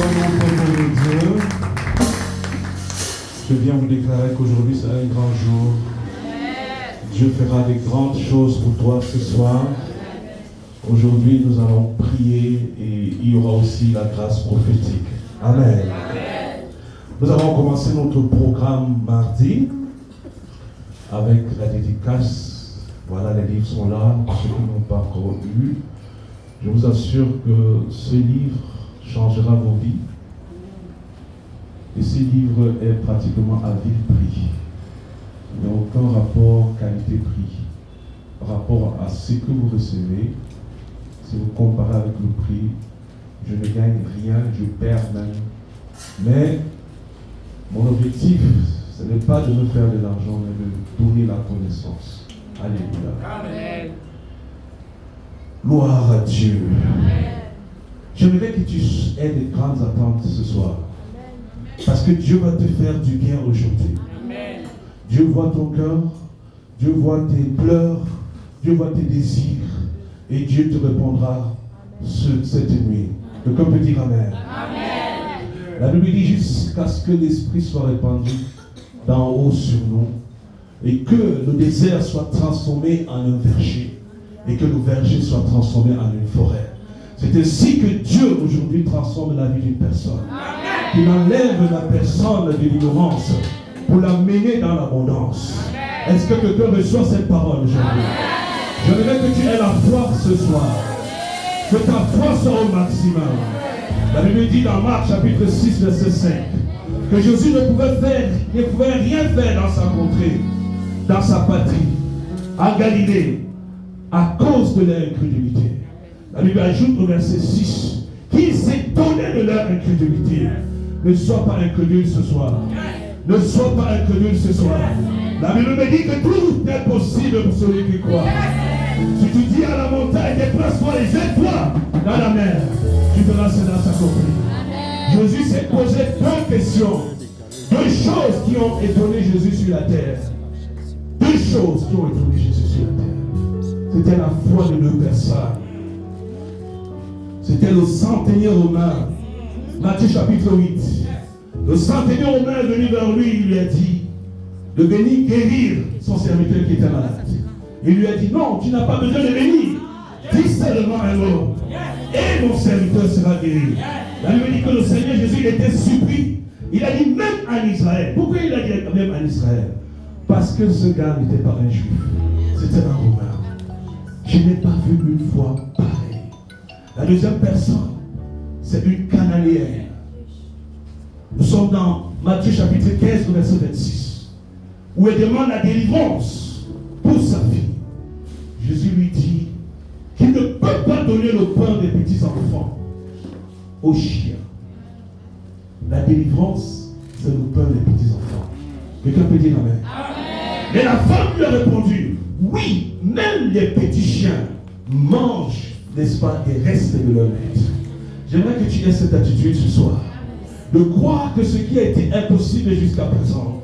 Dieu. Je viens vous déclarer qu'aujourd'hui c'est un grand jour. Dieu fera des grandes choses pour toi ce soir. Aujourd'hui nous allons prier et il y aura aussi la grâce prophétique. Amen. Nous avons commencé notre programme mardi avec la dédicace. Voilà, les livres sont là, pour ceux qui n'ont pas encore eu. Je vous assure que ce livre changera vos vies. Et ce livre est pratiquement à vil prix. Il n'y a aucun rapport qualité-prix. Par rapport à ce que vous recevez, si vous comparez avec le prix, je ne gagne rien, je perds même. Mais mon objectif, ce n'est pas de me faire de l'argent, mais de donner la connaissance. Alléluia. Amen. Gloire à Dieu. Amen. J'aimerais que tu aies de grandes attentes ce soir. Parce que Dieu va te faire du bien aujourd'hui. Amen. Dieu voit ton cœur, Dieu voit tes pleurs, Dieu voit tes désirs, et Dieu te répondra cette nuit. Quelqu'un peut dire Amen. Amen. La Bible dit jusqu'à ce que l'Esprit soit répandu d'en haut sur nous, et que le désert soit transformé en un verger, et que le verger soit transformé en une forêt. C'est ainsi que Dieu aujourd'hui transforme la vie d'une personne. Il enlève la personne de l'ignorance pour la mener dans l'abondance. Est-ce que quelqu'un reçoit cette parole aujourd'hui? J'aimerais que tu aies la foi ce soir. Que ta foi soit au maximum. La Bible dit dans Marc chapitre 6 verset 5 que Jésus ne pouvait rien faire dans sa contrée, dans sa patrie, en Galilée, à cause de leur incrédulité. La Bible ajoute au verset 6 qu'il s'est donné de leur incrédulité. Ne sois pas incrédule ce soir. Ne sois pas incrédule ce soir. La Bible me dit que tout est possible pour celui qui croit. Si tu dis à la montagne, déplace-toi et jette-toi dans la mer, tu verras cela s'accomplir. Jésus s'est posé deux questions. Deux choses qui ont étonné Jésus sur la terre. Deux choses qui ont étonné Jésus sur la terre. C'était la foi de deux personnes. C'était le centenier romain. Matthieu chapitre 8. Le centenier romain est venu vers lui, il lui a dit de venir guérir son serviteur qui était malade. Il lui a dit non, tu n'as pas besoin de venir. Dis seulement un mot. Et mon serviteur sera guéri. La Bible dit que le Seigneur Jésus était surpris. Il a dit même en Israël. Pourquoi il a dit même en Israël? Parce que ce gars n'était pas un juif. C'était un romain. Je n'ai pas vu une foi pareille. La deuxième personne, c'est une cananéenne. Nous sommes dans Matthieu chapitre 15, verset 26, où elle demande la délivrance pour sa fille. Jésus lui dit qu'il ne peut pas donner le pain des petits enfants aux chiens. La délivrance, c'est le pain des petits enfants. Quelqu'un peut dire Amen. Amen. Mais la femme lui a répondu, oui, même les petits chiens mangent, n'est-ce pas, des restes de leur maître. J'aimerais que tu aies cette attitude ce soir, de croire que ce qui a été impossible jusqu'à présent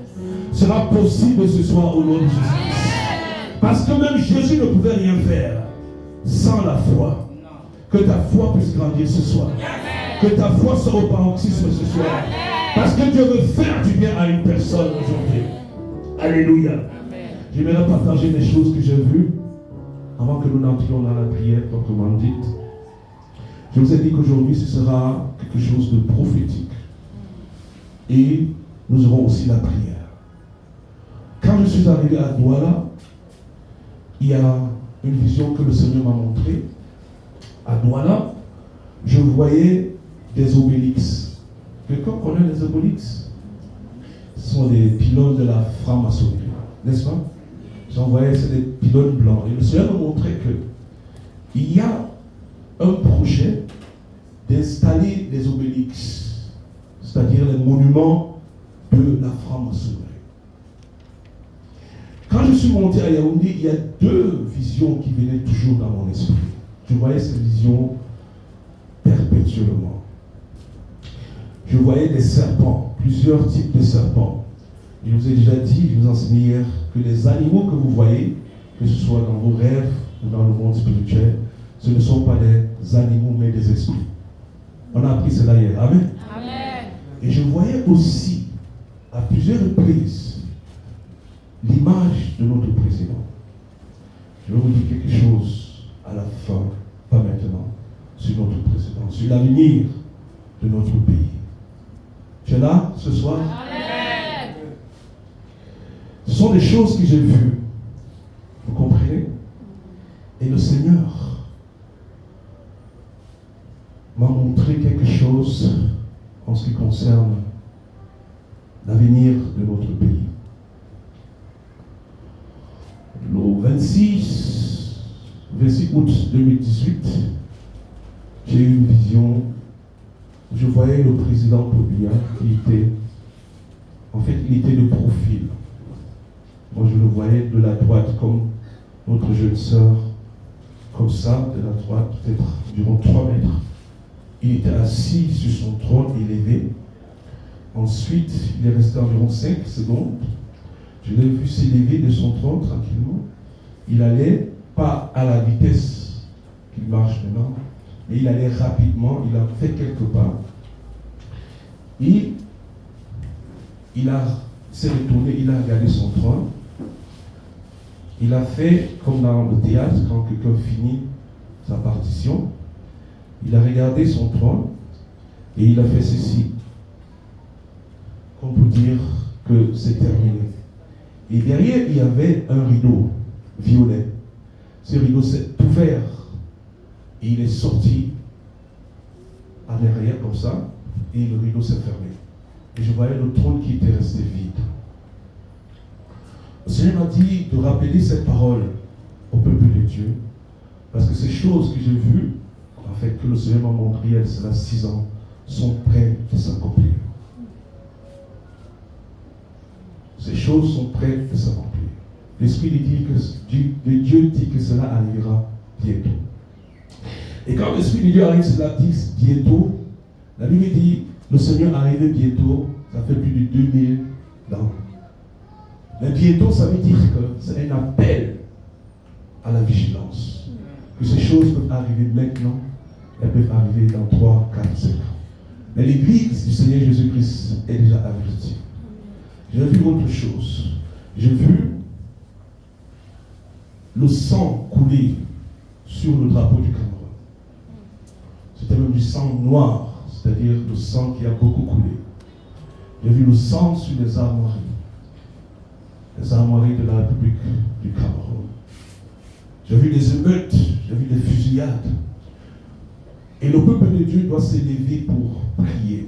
sera possible ce soir au nom de Jésus. Parce que même Jésus ne pouvait rien faire sans la foi. Que ta foi puisse grandir ce soir. Que ta foi soit au paroxysme ce soir. Parce que Dieu veut faire du bien à une personne aujourd'hui. Alléluia. J'aimerais partager les choses que j'ai vues avant que nous n'entrions dans la prière proprement dite. Je vous ai dit qu'aujourd'hui ce sera quelque chose de prophétique. Et nous aurons aussi la prière. Quand je suis arrivé à Douala, il y a une vision que le Seigneur m'a montrée. À Douala, je voyais des obélix. Quelqu'un connaît les obélix? Ce sont des pylônes de la franc-maçonnerie, n'est-ce pas? J'en voyais, c'est des pylônes blancs. Et le Seigneur m'a montré qu'il y a un projet d'installer des obélix, c'est-à-dire les monuments de la franc-maçonnerie. Quand je suis monté à Yaoundé, il y a deux visions qui venaient toujours dans mon esprit. Je voyais ces visions perpétuellement. Je voyais des serpents, plusieurs types de serpents. Je vous ai déjà dit, je vous enseignais hier, que les animaux que vous voyez, que ce soit dans vos rêves ou dans le monde spirituel, ce ne sont pas des animaux mais des esprits. On a appris cela hier. Amen. Amen. Et je voyais aussi, à plusieurs reprises, l'image de notre président. Je vais vous dire quelque chose à la fin, pas maintenant, sur notre président, sur l'avenir de notre pays. Tu es là ce soir? Amen. Ce sont des choses que j'ai vues. Vous comprenez? Et le Seigneur m'a montré quelque chose en ce qui concerne l'avenir de notre pays. Le 26 août 2018, j'ai eu une vision. Je voyais le président Popia qui était, en fait, il était de profil. Moi, je le voyais de la droite comme notre jeune sœur, comme ça, de la droite, peut-être durant 3 mètres. Il était assis sur son trône élevé. Ensuite, il est resté environ 5 secondes. Je l'ai vu s'élever de son trône tranquillement. Il allait pas à la vitesse qu'il marche maintenant, mais il allait rapidement. Il a fait quelques pas. Et il s'est retourné, il a regardé son trône. Il a fait comme dans le théâtre, quand quelqu'un finit sa partition. Il a regardé son trône et il a fait ceci. On peut dire que c'est terminé. Et derrière, il y avait un rideau violet. Ce rideau s'est ouvert et il est sorti à l'arrière comme ça et le rideau s'est fermé. Et je voyais le trône qui était resté vide. Le Seigneur m'a dit de rappeler cette parole au peuple de Dieu parce que ces choses que j'ai vues, en fait, que le Seigneur m'a montré, il y a 6 ans, sont prêtes de s'accomplir. Ces choses sont prêtes de s'accomplir. L'Esprit de Dieu dit que cela arrivera bientôt. Et quand l'Esprit de Dieu arrive, cela dit bientôt. La Bible dit, le Seigneur arrive bientôt, ça fait plus de 2000 ans. Mais bientôt, ça veut dire que c'est un appel à la vigilance. Que ces choses peuvent arriver maintenant, elles peuvent arriver dans 3, 4, 5 ans. Mais l'Église du Seigneur Jésus-Christ est déjà avertie. J'ai vu autre chose. J'ai vu le sang couler sur le drapeau du Cameroun. C'était même du sang noir, c'est-à-dire le sang qui a beaucoup coulé. J'ai vu le sang sur les armoiries de la République du Cameroun. J'ai vu des émeutes, j'ai vu des fusillades. Et le peuple de Dieu doit s'élever pour prier.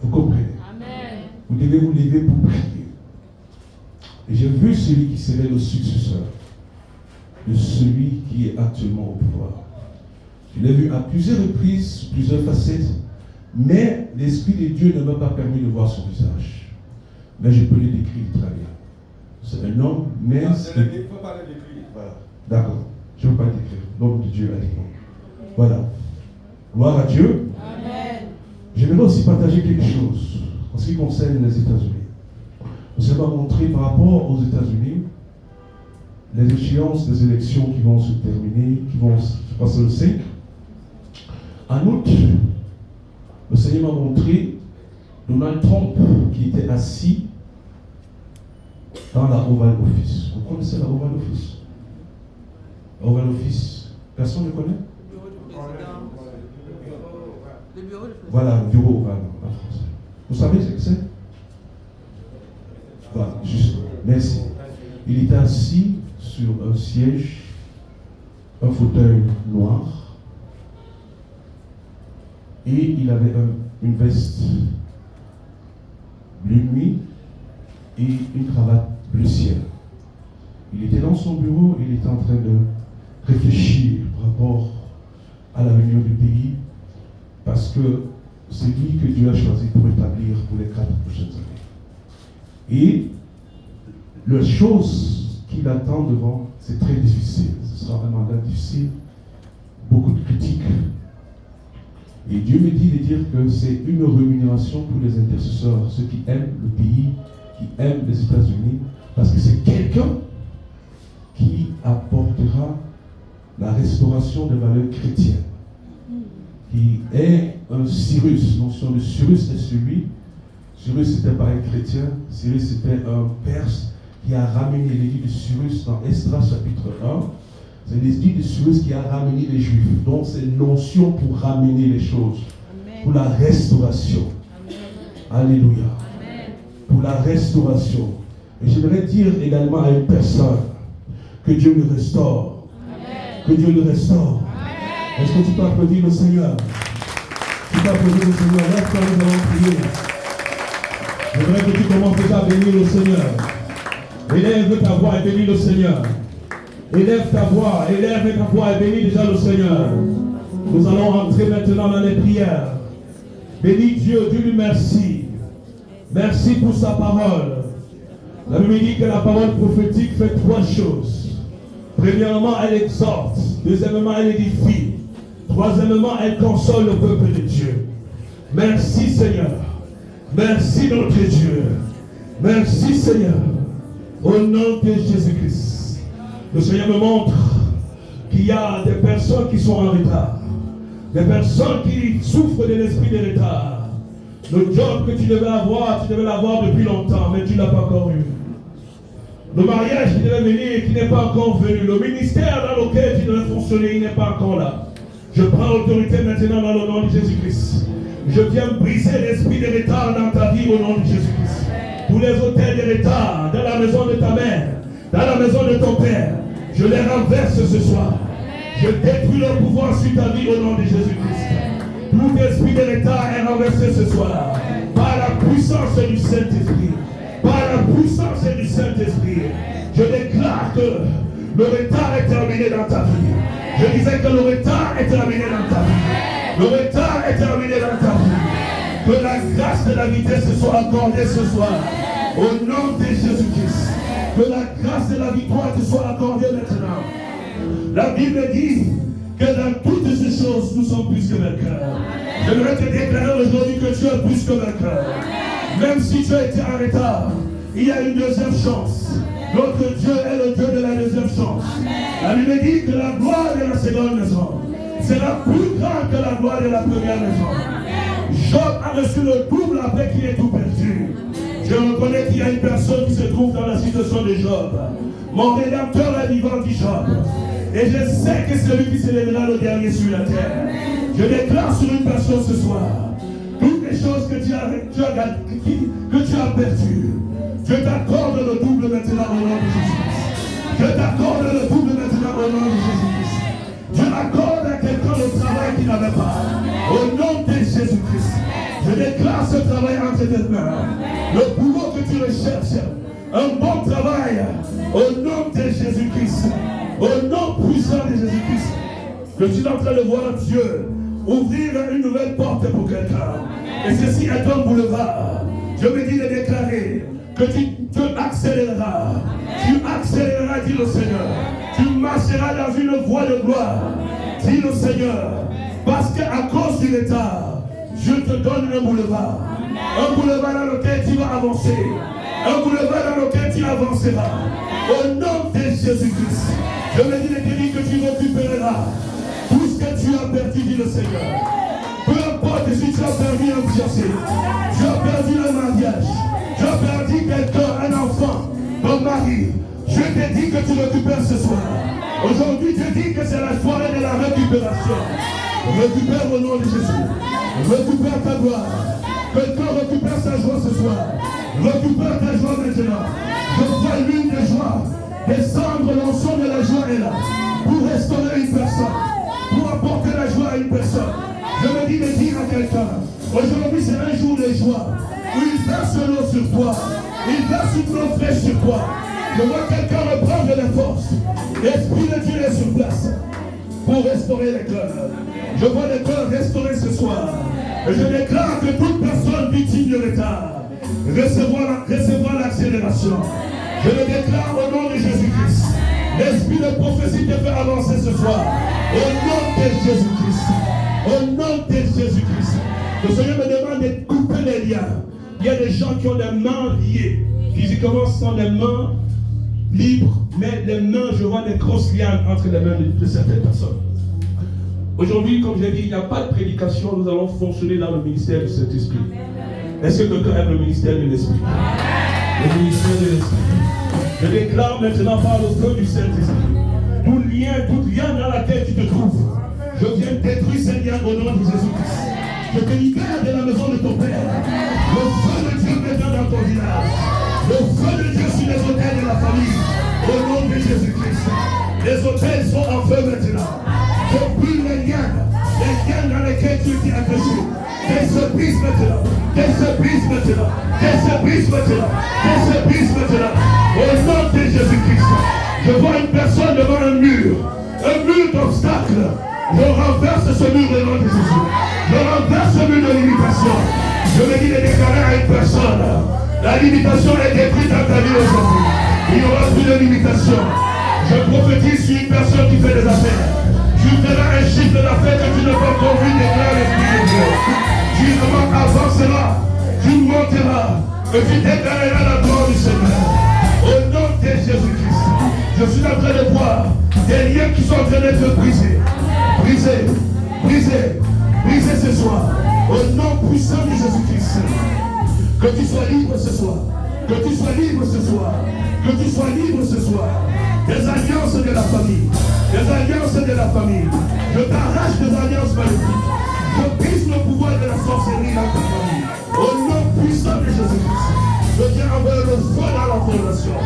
Vous comprenez? Amen. Vous devez vous lever pour prier. Et j'ai vu celui qui serait le successeur de celui qui est actuellement au pouvoir. Je l'ai vu à plusieurs reprises, plusieurs facettes, mais l'Esprit de Dieu ne m'a pas permis de voir son visage. Mais je peux le décrire très bien. C'est un homme, mais... Il ne faut pas le décrire. Voilà. D'accord. Je ne veux pas le décrire. L'homme de Dieu a dit non. Voilà. Gloire à Dieu. Amen. J'aimerais aussi partager quelque chose en ce qui concerne les États-Unis. Je vais montrer par rapport aux États-Unis les échéances des élections qui vont se terminer, qui vont se passer le 5. En août, le Seigneur m'a montré Donald Trump qui était assis dans la Oval Office. Vous connaissez la Oval Office? La Oval Office, personne ne connaît? Le bureau du président. Voilà, le bureau oval en français. Vous savez ce que c'est? Voilà, juste. Merci. Il était assis sur un siège, un fauteuil noir, et il avait une veste bleu nuit et une cravate bleu ciel. Il était dans son bureau, il était en train de réfléchir par rapport à l'avenir du pays, parce que c'est lui que Dieu a choisi pour établir pour les 4 prochaines années. Et la chose qu'il attend devant, c'est très difficile. Ce sera un mandat difficile, beaucoup de critiques. Et Dieu me dit de dire que c'est une rémunération pour les intercesseurs, ceux qui aiment le pays, qui aiment les États-Unis, parce que c'est quelqu'un qui apportera la restauration des valeurs chrétiennes. qui est un Cyrus. Notion de Cyrus est celui. Cyrus n'était pas un chrétien, Cyrus était un Perse qui a ramené l'édit de Cyrus dans Esdras chapitre 1. C'est l'édit de Cyrus qui a ramené les Juifs. Donc c'est une notion pour ramener les choses, pour la restauration. Alléluia. Pour la restauration. Et j'aimerais dire également à une personne que Dieu le restaure. Que Dieu le restaure. Est-ce que tu peux applaudir le Seigneur? Tu peux applaudir le Seigneur. Lève-toi, nous allons prier. J'aimerais que tu commences déjà à bénir le Seigneur. Élève ta voix et bénis le Seigneur. Élève ta voix et bénis déjà le Seigneur. Nous allons entrer maintenant dans les prières. Bénis Dieu, Dieu lui merci. Merci pour sa parole. La Bible dit que la parole prophétique fait trois choses. Premièrement, elle exhorte. Deuxièmement, elle édifie. Troisièmement, elle console le peuple de Dieu. Merci Seigneur. Merci notre Dieu. Merci Seigneur. Au nom de Jésus-Christ. Le Seigneur me montre qu'il y a des personnes qui sont en retard. Des personnes qui souffrent de l'esprit de retard. Le job que tu devais l'avoir depuis longtemps, mais tu ne l'as pas encore eu. Le mariage qui devait venir, qui n'est pas encore venu. Le ministère dans lequel tu devais fonctionner, il n'est pas encore là. Je prends l'autorité maintenant dans le nom de Jésus-Christ. Je viens briser l'esprit de retard dans ta vie au nom de Jésus-Christ. Tous les hôtels de retard dans la maison de ta mère, dans la maison de ton père, je les renverse ce soir. Je détruis leur pouvoir sur ta vie au nom de Jésus-Christ. Tout esprit de retard est renversé ce soir par la puissance du Saint-Esprit. Par la puissance du Saint-Esprit. Je déclare que le retard est terminé dans ta vie. Je disais que le retard est terminé dans ta vie. Le retard est terminé dans ta vie. Que la grâce de la vitesse soit accordée ce soir. Au nom de Jésus-Christ. Que la grâce de la victoire te soit accordée maintenant. La Bible dit que dans toutes ces choses, nous sommes plus que vainqueurs. J'aimerais te déclarer aujourd'hui que tu es plus que vainqueur. Même si tu as été en retard, il y a une deuxième chance. Notre Dieu est le Dieu de la deuxième chance. La Bible dit que la gloire de la seconde maison sera plus grande que la gloire de la première maison. Job a reçu le double après qu'il ait tout perdu. Je reconnais qu'il y a une personne qui se trouve dans la situation de Job. Mon Rédempteur est vivant, dit Job. Et je sais que c'est lui qui s'élèvera le dernier sur la terre. Je déclare sur une personne ce soir, toutes les choses que tu as perdues, je t'accorde le double maintenant au nom de Jésus-Christ. Je t'accorde le double maintenant au nom de Jésus-Christ. Je accorde à quelqu'un le travail qu'il n'avait pas. Au nom de Jésus-Christ. Je déclare ce travail entre tes mains. Le boulot que tu recherches, un bon travail, au nom de Jésus-Christ. Au nom puissant de Jésus-Christ. Je suis en train de voir Dieu ouvrir une nouvelle porte pour quelqu'un. Et ceci est un boulevard. Je me dis de déclarer que tu accéléreras. Tu accéléreras, dit le Seigneur. Tu marcheras dans une voie de gloire, dit le Seigneur. Parce qu'à cause du retard, je te donne un boulevard. Un boulevard dans lequel tu vas avancer. Un boulevard dans lequel tu avanceras. Au nom de Jésus-Christ. Je me dis de te dire que tu récupéreras tout ce que tu as perdu, dit le Seigneur. Peu importe si tu as perdu un fiancé, tu as perdu un mariage, tu as perdu quelqu'un, un enfant, ton mari. Je te dis que tu récupères ce soir. Aujourd'hui, je dis que c'est la soirée de la récupération. Récupère au nom de Jésus. Récupère ta gloire. Quelqu'un récupère sa joie ce soir. Récupère ta joie maintenant. Je vois l'une des joies descendre, l'ensemble de la joie est là. Pour restaurer une personne. Pour apporter la joie à une personne. Je me dis de dire à quelqu'un, aujourd'hui c'est un jour de joie. Où il verse l'eau sur toi. Il verse une eau fraîche sur toi. Je vois quelqu'un reprendre les forces. L'Esprit de Dieu est sur place. Pour restaurer les cœurs. Je vois les cœurs restaurés ce soir. Et je déclare que toute personne victime de retard recevra l'accélération. Je le déclare au nom de Jésus-Christ. L'esprit de prophétie te fait avancer ce soir. Au nom de Jésus-Christ. Au nom de Jésus-Christ. Le Seigneur me demande de couper les liens. Il y a des gens qui ont des mains liées. Physiquement, ce sont des mains libres. Mais les mains, je vois des grosses lianes entre les mains de certaines personnes. Aujourd'hui, comme j'ai dit, il n'y a pas de prédication. Nous allons fonctionner dans le ministère du Saint-Esprit. Est-ce que quelqu'un aime le ministère de l'Esprit? Le ministère de l'Esprit. Je déclare maintenant par le feu du Saint-Esprit. Tout lien dans laquelle tu te trouves, je viens détruire ces liens au nom de Jésus-Christ. Je te libère de la maison de ton Père. Le feu de Dieu maintenant dans ton village. Le feu de Dieu sur les hôtels de la famille. Au nom de Jésus-Christ. Les hôtels sont en feu maintenant. Je brûle les liens dans lesquels tu es attaché. Qu'elles se brisent maintenant. Qu'elles se brisent maintenant. Qu'elles se brisent maintenant. Qu'elles se brisent maintenant. Au nom de Jésus-Christ. Je vois une personne devant un mur d'obstacles. Je renverse ce mur au nom de Jésus. Je renverse ce mur de limitation. Je me dis de déclarer à une personne, la limitation est détruite dans ta vie aujourd'hui. Il n'y aura plus de limitation. Je prophétise sur une personne qui fait des affaires. Tu feras un chiffre d'affaires que tu ne peux pas vu, déclare l'Esprit de Dieu. Tu avanceras, tu monteras, et tu déclareras la gloire du Seigneur. Au nom de Jésus-Christ, je suis en train de voir des liens qui sont en train d'être brisés. Brisés, brisés, brisés ce soir. Au nom puissant de Jésus-Christ. Que tu sois libre ce soir. Que tu sois libre ce soir. Que tu sois libre ce soir. Des alliances de la famille. Des alliances de la famille. Je t'arrache des alliances maléfiques. Je brise le pouvoir de la sorcellerie dans ta famille. Au nom puissant de Jésus-Christ. Je viens envers le feu dans la fondation.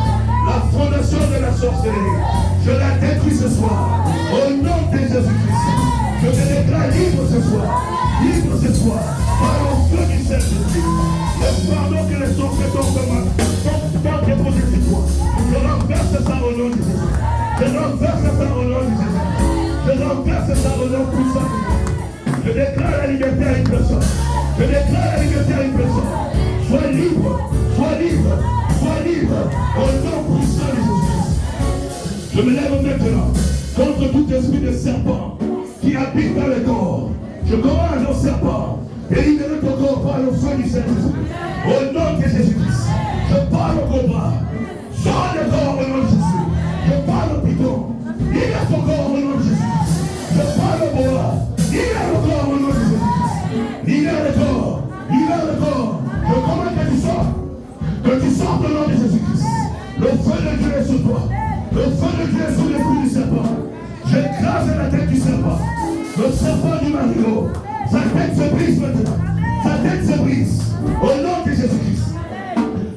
La fondation de la sorcellerie. Je la détruis ce soir. Au nom de Jésus-Christ. Je te déclare libre ce soir. Libre ce soir. Par le feu du Saint-Esprit. Le pardon que les sorciers t'ont déposé sur toi. Je renverse ça au nom de Jésus. Je renverse ça au nom de Jésus. Je renverse ça au nom puissant de Jésus. Je déclare la liberté à une personne. Je déclare la liberté à une personne. Sois libre. Sois libre. Sois libre. Au nom puissant de Jésus. Je me lève maintenant contre tout esprit de serpent qui habite dans le corps. Je commande au serpent et libérer ton corps par le feu du Saint-Esprit. Au nom de Jésus-Christ. Je parle au combat. Sors le corps au nom de Jésus. Je parle au piton. Libère ton corps au nom de Jésus-Christ. Je parle au bois. Libère le corps au nom de Jésus-Christ. Libère le corps. Libère le corps. Je commande que tu sors. Que tu sortes au nom de Jésus-Christ. Le feu de Dieu est sur toi. Le feu de Dieu est sur l'esprit du serpent. J'écrase la tête du serpent. Le serpent du marigot. Sa tête se brise maintenant. Sa tête se brise. Au nom de Jésus-Christ.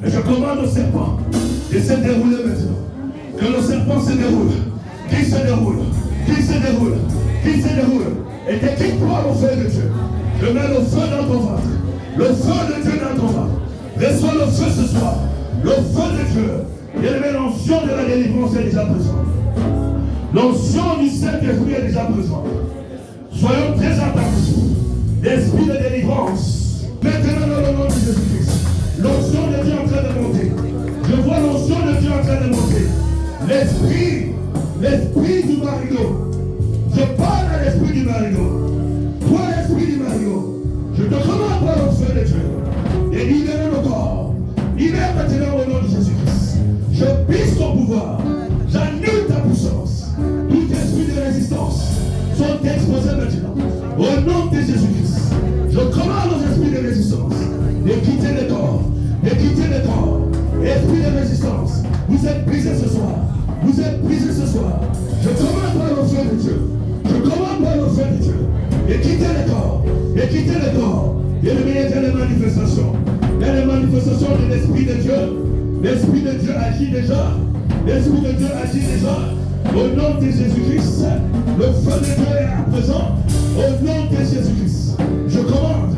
Et je commande au serpent de se dérouler maintenant. Que le serpent se déroule. Qu'il se déroule. Qu'il se déroule. Qu'il se déroule. Et que qu'il croit au feu de Dieu. Je mets le feu dans ton ventre. Le feu de Dieu dans ton ventre. Reçois le feu ce soir. Le feu de Dieu. Et l'onction de la délivrance est déjà présente. L'onction du Saint-Esprit est déjà présente. Soyons très attentifs. L'esprit de délivrance. Maintenant dans le nom de Jésus-Christ. L'onction de Dieu est en train de monter. Je vois l'onction de Dieu en train de monter. L'esprit du marigot. Je parle à l'esprit du marigot. Toi, l'esprit du marigot, je te commande par le feu de Dieu. Et libère le corps. Libère maintenant au nom de Jésus-Christ. Je pisse ton pouvoir. J'annule ta puissance. Tout esprit de résistance sont exposés maintenant. Au nom de Jésus-Christ. Je commande aux esprits de résistance de quitter le corps. De quitter le corps. Esprit de résistance. Vous êtes brisés ce soir. Vous êtes brisés ce soir. Je commande par le feu de Dieu. Je commande par le feu de Dieu. De quitter le corps. De quitter le corps. Et de venir dans les manifestations. Dans les manifestations de l'Esprit de Dieu. L'Esprit de Dieu agit déjà. L'Esprit de Dieu agit déjà. Au nom de Jésus-Christ, le feu de Dieu est présent. Au nom de Jésus-Christ, je commande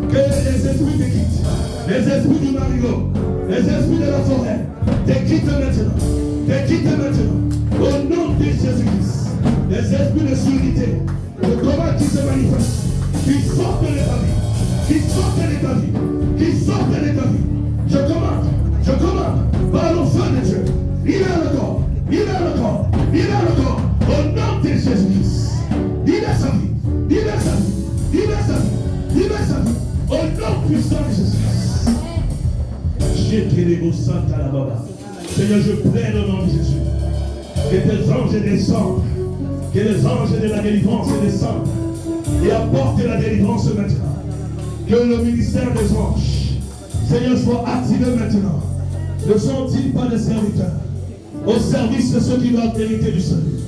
que les esprits te quittent. Les esprits du marigot, les esprits de la forêt, te quittent maintenant. Te quittent maintenant. Au nom de Jésus-Christ, les esprits de surdité, je commande qu'ils se manifestent. Qu'ils sortent de ta vie. Qu'ils sortent de ta vie. Qu'ils sortent de ta vie. Je commande, par le feu de Dieu. Libère le corps. Libère le corps. Libère le corps. Au nom de Jésus-Christ. Libère sa vie. Libère sa vie. Libère sa vie. Libère sa vie. Au nom puissant de Jésus-Christ. Seigneur, je plaide au nom de Jésus. Que tes anges descendent. Que les anges de la délivrance descendent. et apporte la délivrance maintenant. Que le ministère des anges, Seigneur, soit activé maintenant. Ne sont-ils pas des serviteurs au service de ceux qui doivent hériter du salut?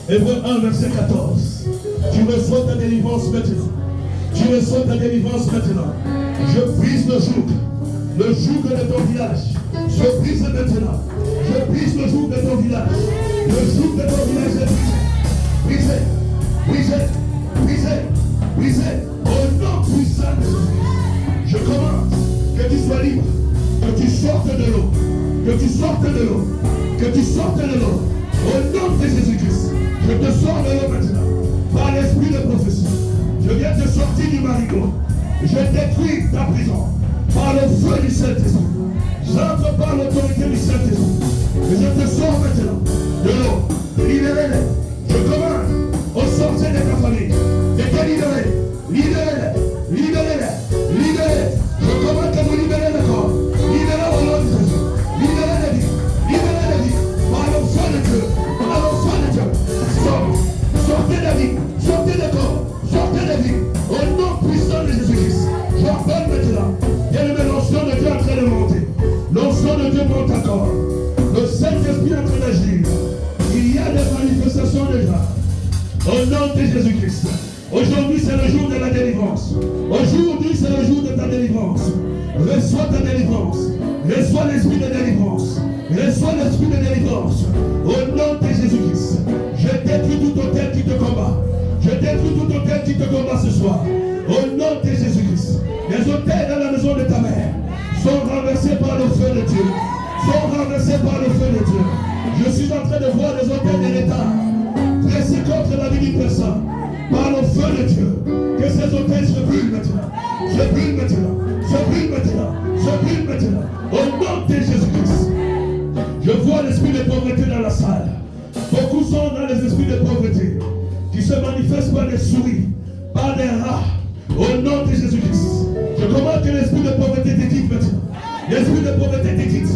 Hébreux 1, verset 14. Tu reçois ta délivrance maintenant. Tu reçois ta délivrance maintenant. Je brise le joug de ton village. Je brise maintenant. Je brise le joug de ton village. Le joug de ton village est brisé. Brisé. Brisé. Brisé. Au nom puissant de Jésus. Je commande que tu sois libre. Que tu sortes de l'eau. Que tu sortes de l'eau. Que tu sortes de l'eau. Au nom de Jésus-Christ. Je te sors de l'eau maintenant. Par l'esprit de prophétie. Je viens te sortir du marigot. Je détruis ta prison. Par le feu du Saint-Esprit. J'entre par l'autorité du Saint-Esprit. Et je te sors maintenant de l'eau. Libérez-les. Je commande au sortir de ta famille. De te libérer. Libérez-les. Libérez-les. Libérez-les. Je commande que vous libérez le corps. Libérez au nom de Jésus. Libérez les vies. Libérez les vies. Par le feu de Dieu. Par le feu de Dieu. Sortez la vie. Sortez le corps. Sortez la vie. Au nom puissant de Jésus-Christ. J'appelle maintenant. Il y a une l'onction de Dieu en train de monter. L'onction de Dieu monte encore. Le Saint-Esprit est en train d'agir. Il y a des manifestations déjà. Au nom de Jésus-Christ. Aujourd'hui, c'est le jour de la délivrance. Aujourd'hui, c'est le jour de ta délivrance. Reçois ta délivrance. Reçois l'esprit de délivrance. Reçois l'esprit de délivrance. Au nom de Jésus-Christ. Je détruis tout hôtel qui te combat. Je détruis tout hôtel qui te combat ce soir. Au nom de Jésus-Christ. Les hôtels dans la maison de ta mère sont renversés par le feu de Dieu. Sont renversés par le feu de Dieu. Je suis en train de voir les hôtels de l'État pressés contre la vie d'une personne. Par le feu de Dieu. Que ces hôtels se brûlent maintenant. Se brûlent maintenant. Se brûlent maintenant. Se brûlent maintenant. Au nom de Jésus-Christ. Je vois l'esprit de pauvreté dans la salle. Beaucoup sont dans les esprits de pauvreté qui se manifestent par des souris, par des rats. Au nom de Jésus-Christ. Je commande que l'esprit de pauvreté te quitte maintenant. L'esprit de pauvreté te quitte.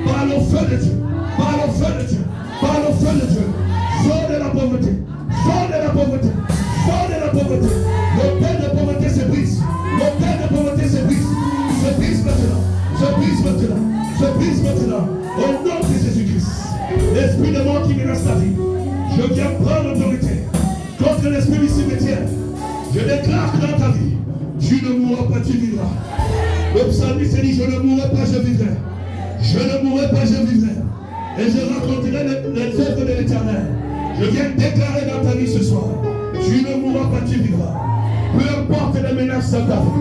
Par le feu de Dieu. Par le feu de Dieu. Par le feu de Dieu. Sors de la pauvreté. Sors de la pauvreté. Sors de la pauvreté. L'hôtel de pauvreté se brise. L'hôtel de pauvreté se brise. Se brise maintenant. Se brise maintenant. Se brise maintenant. Au nom de Jésus-Christ. L'esprit de mort qui menace ta vie. Je viens prendre l'autorité contre l'esprit du cimetière. Je déclare que dans ta vie, tu ne mourras pas, tu vivras. Le psalmiste dit, je ne mourrai pas, je vivrai. Je ne mourrai pas, je vivrai. Et je raconterai les œuvres de l'Éternel. Je viens déclarer dans ta vie ce soir, tu ne mourras pas, tu vivras. Peu importe les menaces de ta vie,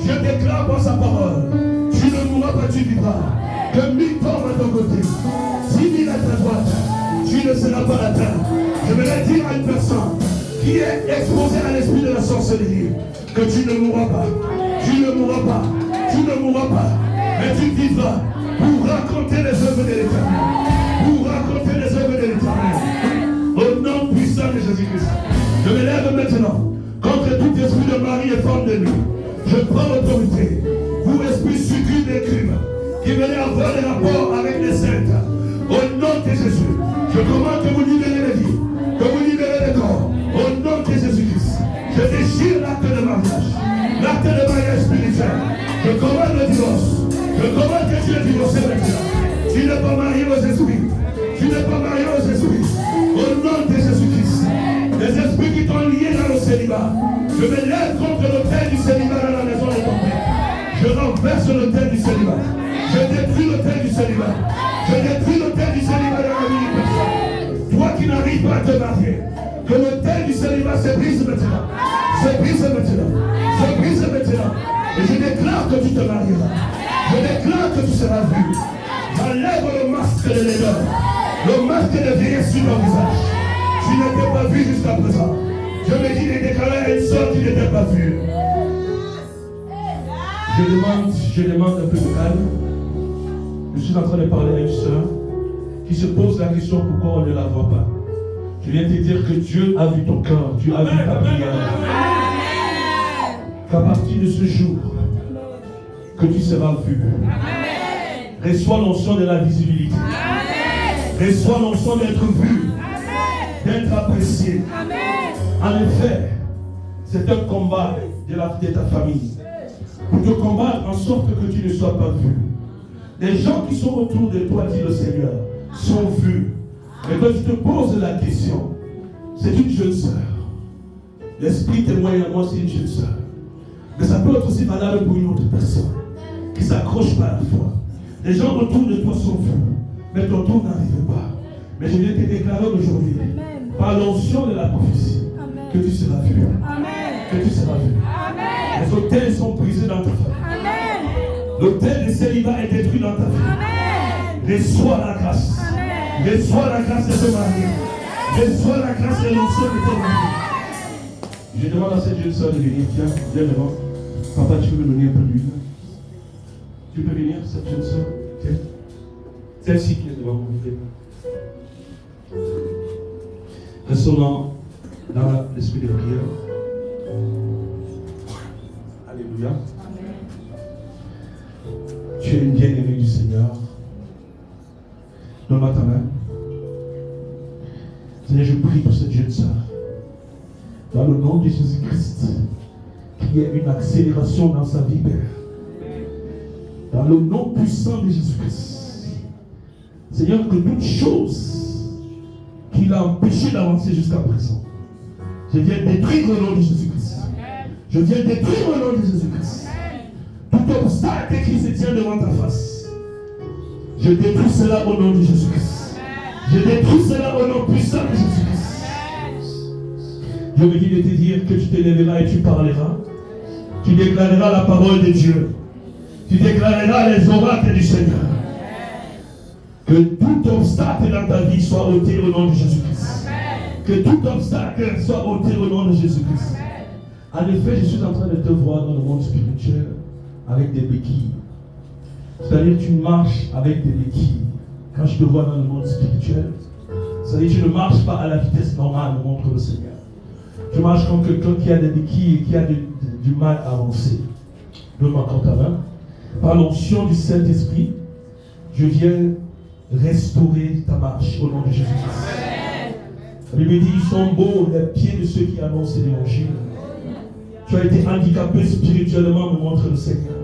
je déclare par sa parole, tu ne mourras pas, tu vivras. Que 1000 tombent à ton côté, 10 000 à ta droite, tu ne seras pas atteint. Je vais dire à une personne qui est exposée à l'esprit de la sorcellerie, que tu ne mourras pas, tu ne mourras pas, tu ne mourras pas, mais tu vivras pour raconter les œuvres de l'Éternel, pour raconter les œuvres de l'Éternel. Au nom puissant de Jésus-Christ, je me lève maintenant contre tout esprit de mari et femme de nuit. Je prends l'autorité, vous esprits succumbes des crimes, qui venez avoir des rapports avec les saintes. Au nom de Jésus, je commande que vous libérez les vies, que vous libérez les corps. Au nom de Jésus-Christ, je déchire l'acte de mariage spirituel. Je commande le divorce. Je commande que tu es divorcé maintenant. Tu n'es pas marié aux esprits. Tu n'es pas marié aux esprits. Au nom de Jésus-Christ, les esprits qui t'ont lié dans le célibat, je me lève contre l'autel du célibat dans la maison de ton père. Je renverse l'autel du célibat. Je détruis l'autel du célibat. Je détruis l'autel du célibat dans la vie d'une personne. Toi qui n'arrives pas à te marier, que l'autel du célibat se brise maintenant. Se brise maintenant. Se brise maintenant. Et je déclare que tu te marieras. Je déclare que tu seras vu. J'enlève le masque de l'erreur. Le masque de vieillesse sur ton visage. Tu n'étais pas vu jusqu'à présent. Je me dis de déclarer à une soeur qui n'était pas vue. Je demande un peu de calme. Je suis en train de parler à une soeur qui se pose la question pourquoi on ne la voit pas. Je viens te dire que Dieu a vu ton cœur, Dieu a vu ta prière. Qu'à partir de ce jour, que tu seras vu. Reçois l'onction de la visibilité. Reçois l'onction d'être vu, d'être apprécié. En effet, C'est un combat de ta famille. Pour te combattre en sorte que tu ne sois pas vu. Les gens qui sont autour de toi, dit le Seigneur, sont vus. Mais quand tu te poses la question, c'est une jeune sœur. L'Esprit témoigne à moi, c'est une jeune sœur. Mais ça peut être aussi valable pour une autre personne qui ne s'accroche pas à la foi. Les gens autour de toi sont vus, mais ton tour n'arrive pas. Mais je viens te déclarer aujourd'hui, par l'onction de la prophétie, que tu seras vu. Que tu seras vu. Les hôtels sont brisés dans ta famille. L'hôtel de célibat est détruit dans ta vie. Reçois la grâce. Reçois la grâce de te marier. Reçois la grâce de l'onction de te marier. Je demande à cette jeune soeur de venir. Tiens, viens devant. Papa, tu peux me donner un peu d'huile? Tu peux venir, cette jeune soeur? Tiens. Celle-ci qui est devant vous. Restons dans l'esprit de prière. Alléluia. Tu es une bien-aimée du Seigneur. Donne-moi ta main. Seigneur, je prie pour cette jeune sœur. Dans le nom de Jésus-Christ, qu'il y ait une accélération dans sa vie, Père. Dans le nom puissant de Jésus-Christ. Seigneur, que toute chose qui l'a empêché d'avancer jusqu'à présent, je viens détruire au nom de Jésus-Christ. Je viens détruire au nom de Jésus-Christ. Tout obstacle qui se tient devant ta face, je détruis cela au nom de Jésus-Christ. Je détruis cela au nom puissant de Jésus-Christ. Je me dis de te dire que tu te lèveras et tu parleras. Tu déclareras la parole de Dieu. Tu déclareras les oracles du Seigneur. Que tout obstacle dans ta vie soit ôté au nom de Jésus-Christ. Que tout obstacle soit ôté au nom de Jésus-Christ. En effet, je suis en train de te voir dans le monde spirituel avec des béquilles. C'est-à-dire que tu marches avec des béquilles. Quand je te vois dans le monde spirituel, c'est-à-dire que tu ne marches pas à la vitesse normale, me montre le Seigneur. Tu marches comme quelqu'un qui a des béquilles et qui a du mal à avancer. Donne-moi encore ta main. Par l'onction du Saint-Esprit, je viens restaurer ta marche au nom de Jésus-Christ. La Bible dit, ils sont beaux les pieds de ceux qui annoncent l'évangile. Tu as été handicapé spirituellement, me montre le Seigneur.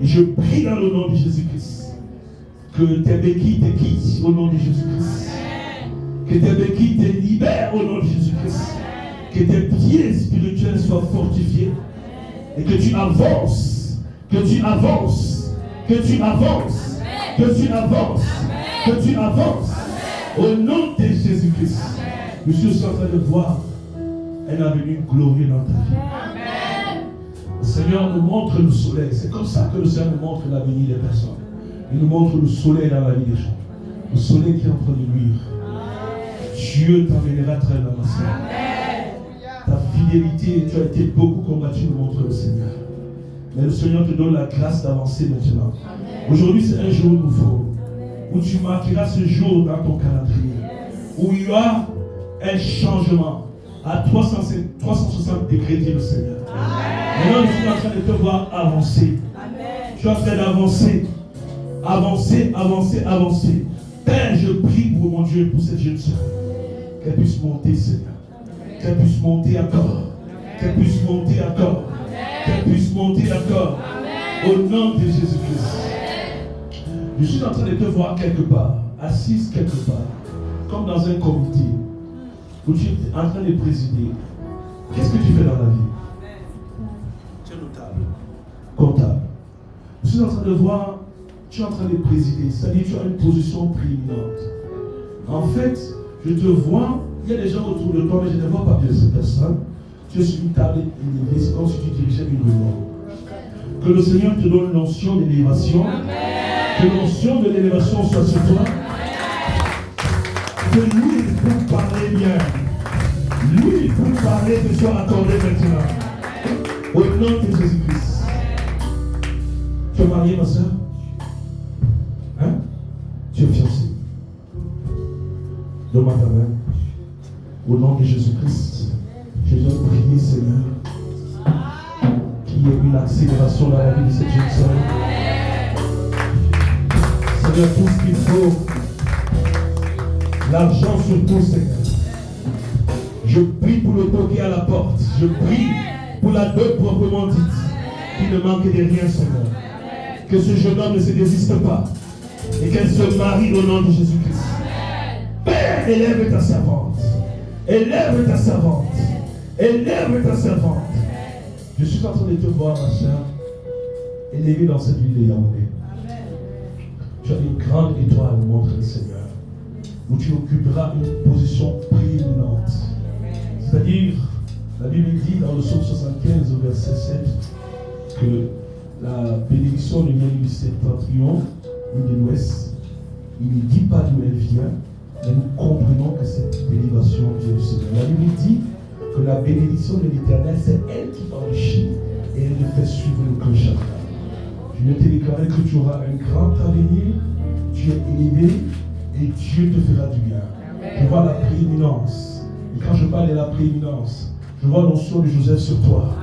Et je prie dans le nom de Jésus-Christ que tes béquilles te quittent au nom de Jésus-Christ. Que tes béquilles te libèrent au nom de Jésus-Christ. Que tes pieds spirituels soient fortifiés. Et que tu avances. Que tu avances. Que tu avances. Que tu avances. Que tu avances. Au nom de Jésus-Christ. Je suis en train de voir un avenir glorieux dans ta vie. Le Seigneur nous montre le soleil. C'est comme ça que le Seigneur nous montre l'avenir des personnes. Il nous montre le soleil dans la vie des gens. Le soleil qui est en train de luire. Dieu t'emmènera très loin, ma soeur. Ta fidélité, tu as été beaucoup combattu, nous montre le Seigneur. Mais le Seigneur te donne la grâce d'avancer maintenant. Aujourd'hui, c'est un jour nouveau. Où tu marqueras ce jour dans ton calendrier. Où il y aura un changement à 360 degrés, dit le Seigneur. Maintenant, je suis en train de te voir avancer. Tu es en train d'avancer. Avancer, avancer, avancer. Père, je prie pour mon Dieu, pour cette jeune soeur. Qu'elle puisse monter, Seigneur. Qu'elle puisse monter encore. Qu'elle puisse monter encore. Qu'elle puisse monter encore. Au nom de Jésus-Christ. Je suis en train de te voir quelque part, assise quelque part, comme dans un comité, où tu es en train de présider. Qu'est-ce que tu fais dans la vie? Tu es notable. Comptable. Je suis en train de voir, tu es en train de présider, c'est-à-dire que tu as une position prééminente. En fait, je te vois, il y a des gens autour de toi, mais je ne vois pas bien ces personnes. Tu es sur une table élevée, c'est comme si tu dirigeais une réunion. Que le Seigneur te donne l'onction d'élévation. Que l'onction de l'élévation soit sur toi. Que lui, pour parler bien, lui, pour parler, te soit accordé maintenant. Au nom de Jésus-Christ. Tu es marié, ma soeur? Hein? Tu es fiancé. Donne-moi ta main. Au nom de Jésus-Christ, je viens prier, Seigneur, qu'il y ait une accélération dans la vie de cette jeune sœur. Seigneur, tout ce qu'il faut, l'argent surtout, Seigneur. Je prie pour le toquer à la porte. Je prie pour la dot proprement dite, qui ne manque de rien, Seigneur. Que ce jeune homme ne se désiste pas et qu'elle se marie au nom de Jésus-Christ. Père, élève ta servante. Élève ta servante. Élève ta servante. Je suis en train de te voir, ma soeur, élevée dans cette ville de Yaoundé. Tu as une grande étoile à nous montrer, le Seigneur, où tu occuperas une position prééminente. C'est-à-dire, la Bible dit dans le psaume 75, au verset 7, que la bénédiction ne vient du septentrion ni de l'ouest. Il ne dit pas d'où elle vient, mais nous comprenons que cette bénédiction vient du Seigneur. La Bible dit que la bénédiction de l'Éternel, c'est elle qui enrichit et elle ne fait suivre le cœur chacun. Je vais te déclarer que tu auras un grand avenir, tu es élevé et Dieu te fera du bien. Je vois la prééminence. Et quand je parle de la prééminence, je vois l'onction de Joseph sur toi.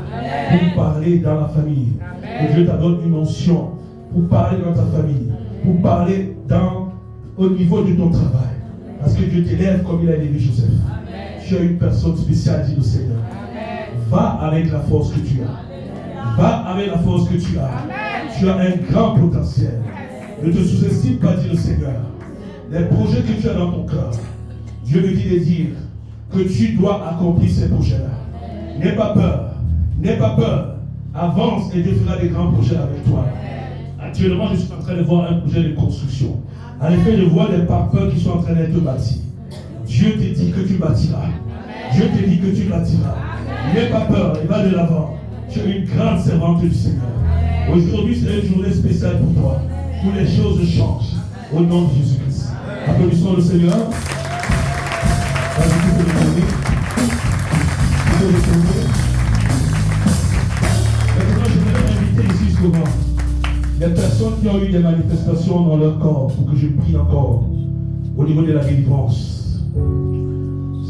Pour parler dans la famille. Que Dieu t'adonne une onction pour parler dans ta famille. Pour parler au niveau de ton travail. Parce que Dieu t'élève comme il a élevé Joseph. Tu as une personne spéciale, dit le Seigneur. Va avec la force que tu as. Va avec la force que tu as. Tu as un grand potentiel. Ne te sous-estime pas, dit le Seigneur. Les projets que tu as dans ton cœur, Dieu me dit de dire que tu dois accomplir ces projets-là. N'aie pas peur. N'aie pas peur. Avance et Dieu fera des grands projets avec toi. Actuellement, je suis en train de voir un projet de construction. En effet, je vois des parpaings qui sont en train d'être bâtis. Dieu te dit que tu bâtiras. Dieu te dit que tu bâtiras. N'aie pas peur et va de l'avant. Tu es une grande servante du Seigneur. Aujourd'hui, c'est une journée spéciale pour toi. Où les choses changent. Au nom de Jésus-Christ. Applaudissons le Seigneur. Vas-y, tu peux le tourner. Tu peux le tourner. Maintenant, je voudrais inviter ici souvent les personnes qui ont eu des manifestations dans leur corps pour que je prie encore au niveau de la délivrance.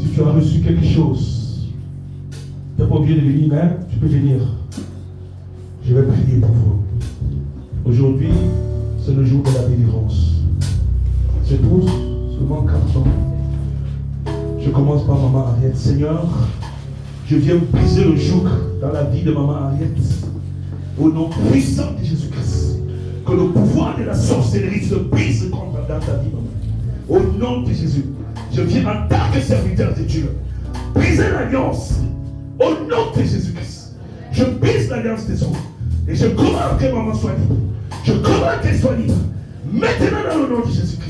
Si tu as reçu quelque chose, tu n'es pas obligé de venir, mais tu peux venir. Je vais prier pour vous. Aujourd'hui, c'est le jour de la délivrance. Je pose seulement 4 ans. Je commence par Maman Ariette. Seigneur, je viens briser le joug dans la vie de Maman Ariette. Au nom puissant de Jésus-Christ. Que le pouvoir de la sorcellerie se brise dans ta vie, maman. Au nom de Jésus. Je viens en tant que serviteur de Dieu. Briser l'alliance. Au nom de Jésus-Christ. Je brise l'alliance des autres. Et je commande que maman soit libre. Je commande qu'elle soit libre. Maintenant dans le nom de Jésus-Christ.